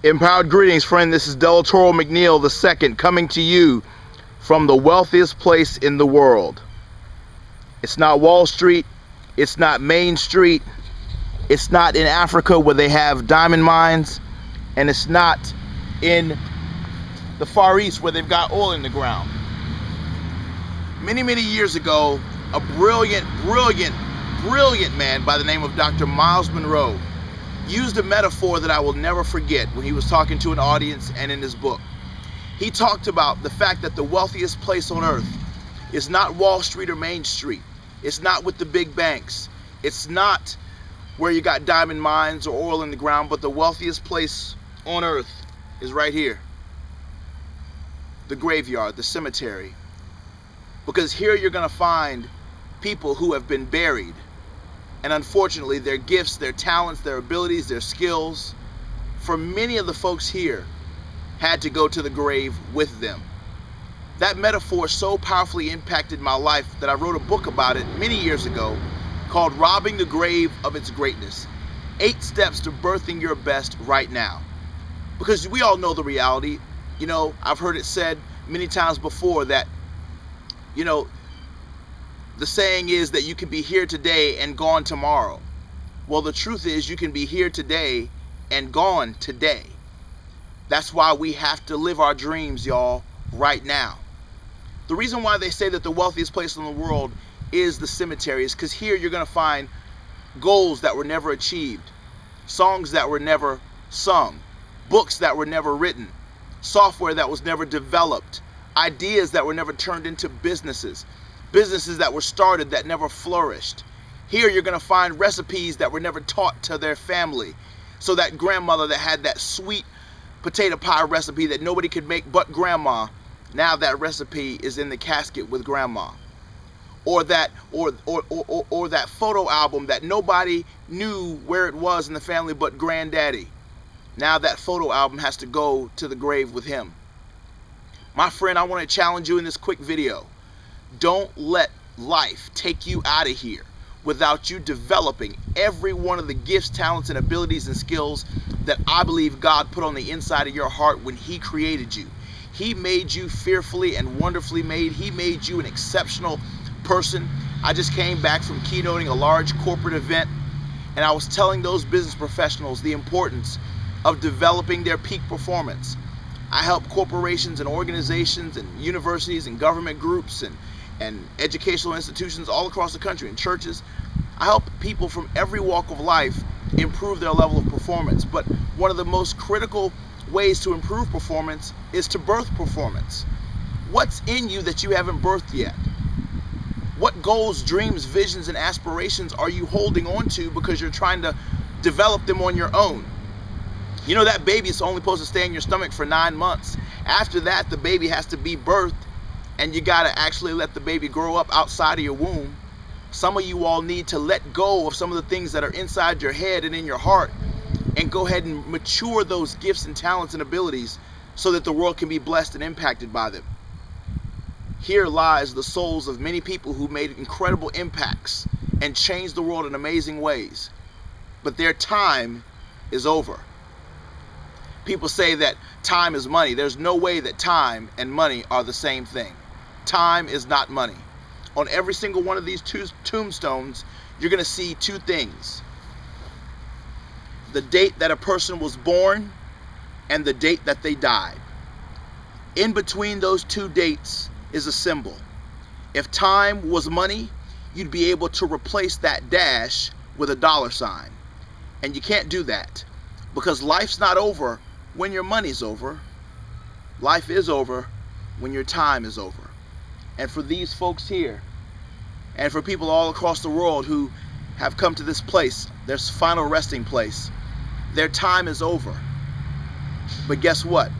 Empowered greetings, friend. This is Delatorro McNeal II coming to you from the wealthiest place in the world. It's not Wall Street. It's not Main Street. It's not in Africa where they have diamond mines. And it's not in the Far East where they've got oil in the ground. Many, many years ago, a brilliant man by the name of Dr. Myles Munroe used a metaphor that I will never forget when he was talking to an audience and in his book. He talked about the fact that the wealthiest place on earth is not Wall Street or Main Street. It's not with the big banks. It's not where you got diamond mines or oil in the ground, but the wealthiest place on earth is right here. The graveyard, the cemetery. Because here you're going to find people who have been buried. And unfortunately, their gifts, their talents, their abilities, their skills, for many of the folks here, had to go to the grave with them. That metaphor so powerfully impacted my life that I wrote a book about it many years ago called Robbing the Grave of Its Greatness. 8 Steps to Birthing Your Best Right Now. Because we all know the reality. You know, I've heard it said many times before that, you know, the saying is that you can be here today and gone tomorrow. Well, the truth is you can be here today and gone today. That's why we have to live our dreams, y'all, right now. The reason why they say that the wealthiest place in the world is the cemetery is because here you're going to find goals that were never achieved, songs that were never sung, books that were never written, software that was never developed, ideas that were never turned into businesses that were started that never flourished. Here you're going to find recipes that were never taught to their family. So that grandmother that had that sweet potato pie recipe that nobody could make but grandma, now that recipe is in the casket with grandma. Or that that photo album that nobody knew where it was in the family but granddaddy. Now that photo album has to go to the grave with him. My friend, I want to challenge you in this quick video. Don't let life take you out of here without you developing every one of the gifts, talents, and abilities and skills that I believe God put on the inside of your heart when He created you. He made you fearfully and wonderfully made. He made you an exceptional person. I just came back from keynoting a large corporate event, and I was telling those business professionals the importance of developing their peak performance. I help corporations and organizations and universities and government groups and educational institutions all across the country and churches. I help people from every walk of life improve their level of performance. But one of the most critical ways to improve performance is to birth performance. What's in you that you haven't birthed yet? What goals, dreams, visions, and aspirations are you holding on to because you're trying to develop them on your own? You know, that baby is only supposed to stay in your stomach for 9 months. After that, the baby has to be birthed, and you got to actually let the baby grow up outside of your womb. Some of you all need to let go of some of the things that are inside your head and in your heart and go ahead and mature those gifts and talents and abilities so that the world can be blessed and impacted by them. Here lies the souls of many people who made incredible impacts and changed the world in amazing ways. But their time is over. People say that time is money. There's no way that time and money are the same thing. Time is not money. On every single one of these tombstones, you're going to see 2 things. The date that a person was born and the date that they died. In between those 2 dates is a symbol. If time was money, you'd be able to replace that dash with a $sign. And you can't do that because life's not over when your money's over. Life is over when your time is over. And for these folks here, and for people all across the world who have come to this place, their final resting place, their time is over. But guess what?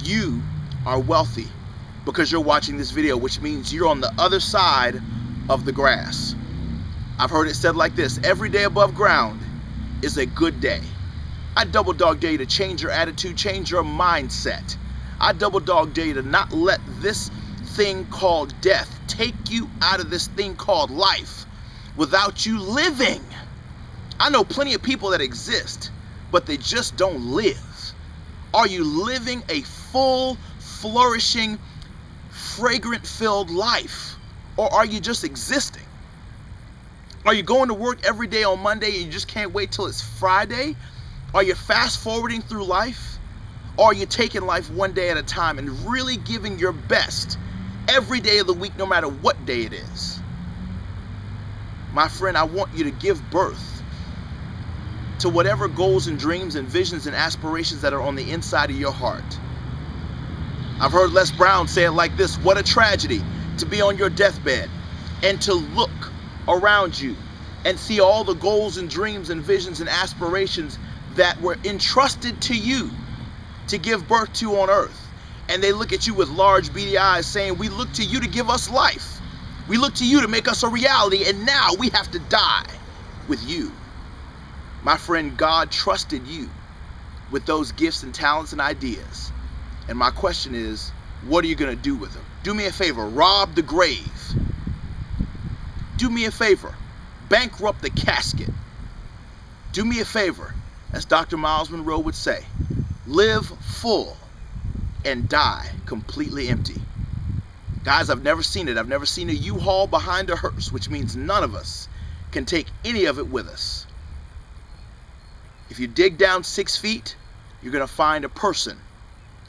You are wealthy because you're watching this video, which means you're on the other side of the grass. I've heard it said like this: every day above ground is a good day. I double dog dare you to change your attitude, change your mindset. I double dog dare you to not let this thing called death take you out of this thing called life without you living. I know plenty of people that exist, but they just don't live. Are you living a full, flourishing, fragrant-filled life? Or are you just existing? Are you going to work every day on Monday and you just can't wait till it's Friday? Are you fast-forwarding through life? Or are you taking life one day at a time and really giving your best every day of the week, no matter what day it is? My friend, I want you to give birth to whatever goals and dreams and visions and aspirations that are on the inside of your heart. I've heard Les Brown say it like this: what a tragedy to be on your deathbed and to look around you and see all the goals and dreams and visions and aspirations that were entrusted to you to give birth to on earth. And they look at you with large beady eyes saying, we look to you to give us life. We look to you to make us a reality, and now we have to die with you. My friend, God trusted you with those gifts and talents and ideas. And my question is, what are you going to do with them? Do me a favor, rob the grave. Do me a favor, bankrupt the casket. Do me a favor, as Dr. Myles Munroe would say, live full and die completely empty. Guys, I've never seen it. I've never seen a U-Haul behind a hearse, which means none of us can take any of it with us. If you dig down 6 feet, you're going to find a person.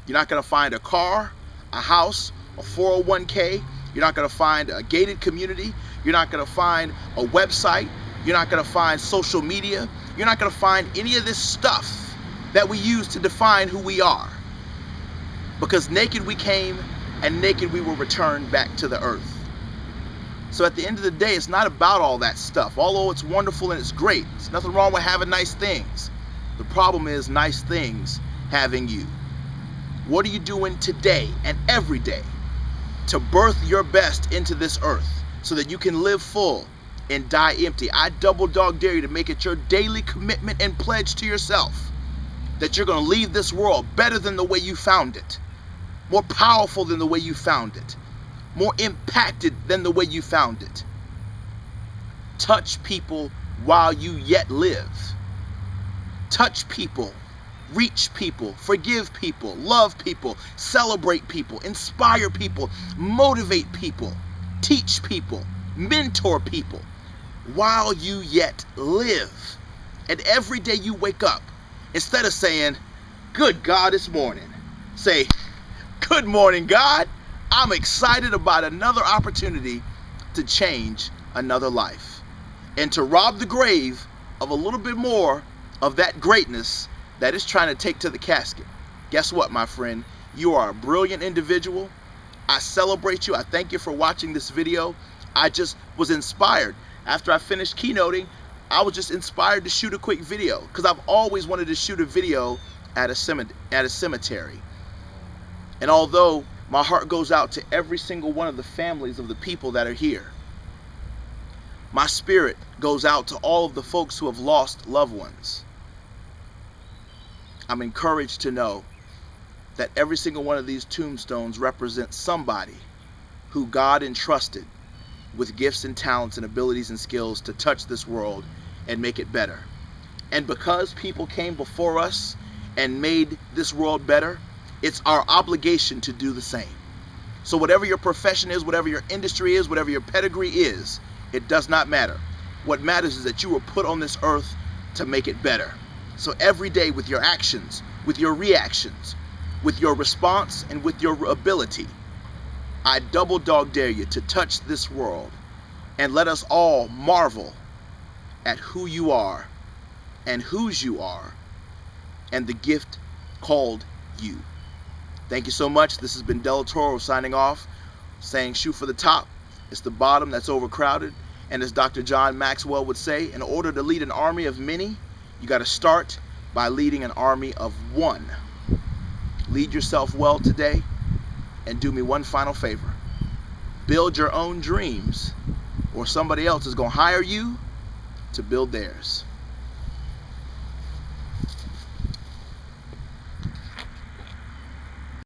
You're not going to find a car, a house, a 401k. You're not going to find a gated community. You're not going to find a website. You're not going to find social media. You're not going to find any of this stuff that we use to define who we are. Because naked we came and naked we will return back to the earth. So at the end of the day, it's not about all that stuff. Although it's wonderful and it's great. There's nothing wrong with having nice things. The problem is nice things having you. What are you doing today and every day to birth your best into this earth so that you can live full and die empty? I double dog dare you to make it your daily commitment and pledge to yourself that you're going to leave this world better than the way you found it, more powerful than the way you found it, more impacted than the way you found it. Touch people while you yet live. Touch people, reach people, forgive people, love people, celebrate people, inspire people, motivate people, teach people, mentor people while you yet live. And every day you wake up, instead of saying, good God, it's morning, say, good morning, God. I'm excited about another opportunity to change another life and to rob the grave of a little bit more of that greatness that is trying to take to the casket. Guess what, my friend? You are a brilliant individual. I celebrate you. I thank you for watching this video. I just was inspired. After I finished keynoting, I was just inspired to shoot a quick video because I've always wanted to shoot a video at a cemetery. And although my heart goes out to every single one of the families of the people that are here, my spirit goes out to all of the folks who have lost loved ones. I'm encouraged to know that every single one of these tombstones represents somebody who God entrusted with gifts and talents and abilities and skills to touch this world and make it better. And because people came before us and made this world better, it's our obligation to do the same. So whatever your profession is, whatever your industry is, whatever your pedigree is, it does not matter. What matters is that you were put on this earth to make it better. So every day with your actions, with your reactions, with your response, and with your ability, I double dog dare you to touch this world and let us all marvel at who you are and whose you are and the gift called you. Thank you so much. This has been Delatorro signing off, saying shoot for the top. It's the bottom that's overcrowded. And as Dr. John Maxwell would say, in order to lead an army of many, you got to start by leading an army of one. Lead yourself well today, and do me one final favor. Build your own dreams, or somebody else is going to hire you to build theirs.